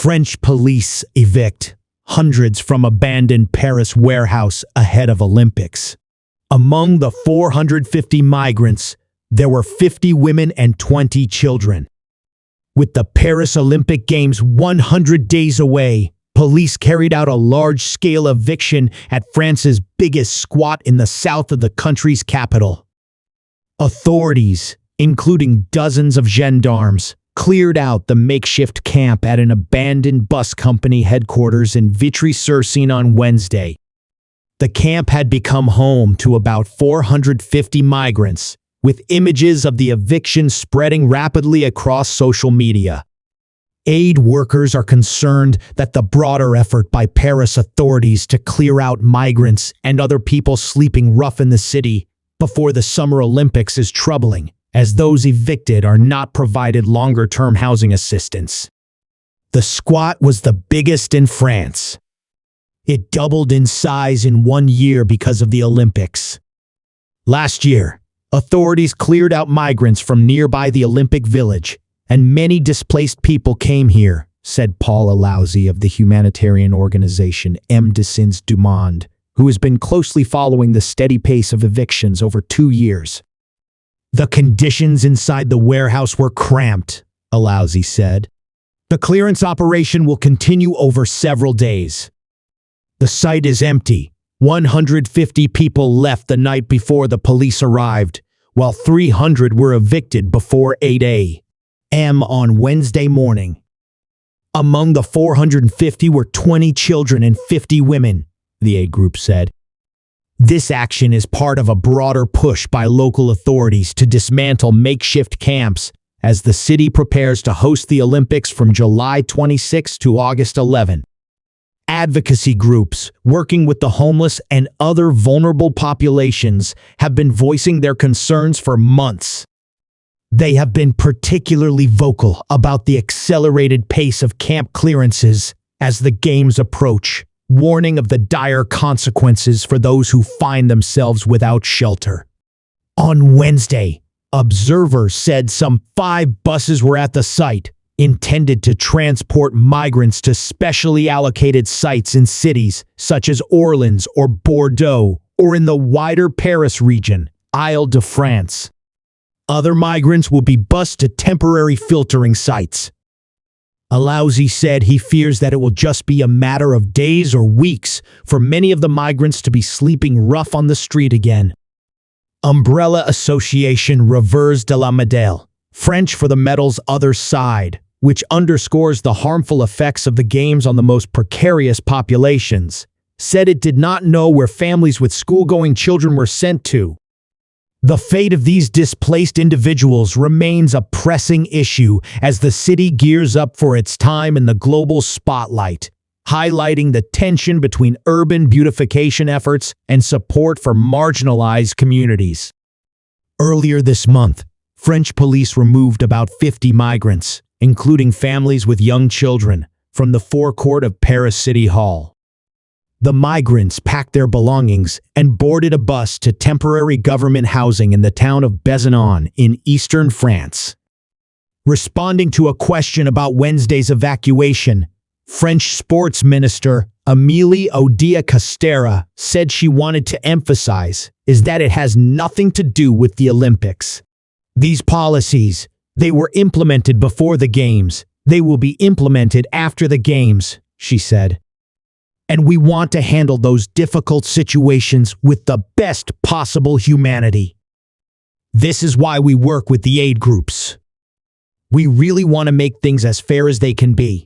French police evict hundreds from abandoned Paris warehouse ahead of Olympics. Among the 450 migrants, there were 50 women and 20 children. With the Paris Olympic Games 100 days away, police carried out a large-scale eviction at France's biggest squat in the south of the country's capital. Authorities, including dozens of gendarmes, cleared out the makeshift camp at an abandoned bus company headquarters in Vitry-sur-Seine on Wednesday. The camp had become home to about 450 migrants, with images of the eviction spreading rapidly across social media. Aid workers are concerned that the broader effort by Paris authorities to clear out migrants and other people sleeping rough in the city before the Summer Olympics is troubling, as those evicted are not provided longer-term housing assistance. The squat was the biggest in France. It doubled in size in 1 year because of the Olympics. Last year, authorities cleared out migrants from nearby the Olympic Village, and many displaced people came here, said Paul Alausi of the humanitarian organization Médecins du Monde, who has been closely following the steady pace of evictions over 2 years. The conditions inside the warehouse were cramped, Alausi said. The clearance operation will continue over several days. The site is empty. 150 people left the night before the police arrived, while 300 were evicted before 8 a.m. on Wednesday morning. Among the 450 were 20 children and 50 women, the aid group said. This action is part of a broader push by local authorities to dismantle makeshift camps as the city prepares to host the Olympics from July 26 to August 11. Advocacy groups working with the homeless and other vulnerable populations have been voicing their concerns for months. They have been particularly vocal about the accelerated pace of camp clearances as the games approach, warning of the dire consequences for those who find themselves without shelter. On Wednesday, observers said some 5 buses were at the site, intended to transport migrants to specially allocated sites in cities such as Orleans or Bordeaux, or in the wider Paris region, Île-de-France. Other migrants will be bused to temporary filtering sites. Alausi said he fears that it will just be a matter of days or weeks for many of the migrants to be sleeping rough on the street again. Umbrella Association Revers de la Médaille, French for the medal's other side, which underscores the harmful effects of the games on the most precarious populations, said it did not know where families with school-going children were sent to. The fate of these displaced individuals remains a pressing issue as the city gears up for its time in the global spotlight, highlighting the tension between urban beautification efforts and support for marginalized communities. Earlier this month, French police removed about 50 migrants, including families with young children, from the forecourt of Paris City Hall. The migrants packed their belongings and boarded a bus to temporary government housing in the town of Besançon in eastern France. Responding to a question about Wednesday's evacuation, French sports minister Amélie Oudéa-Castéra said she wanted to emphasize is that it has nothing to do with the Olympics. These policies, they were implemented before the Games. They will be implemented after the Games, she said. And we want to handle those difficult situations with the best possible humanity. This is why we work with the aid groups. We really want to make things as fair as they can be.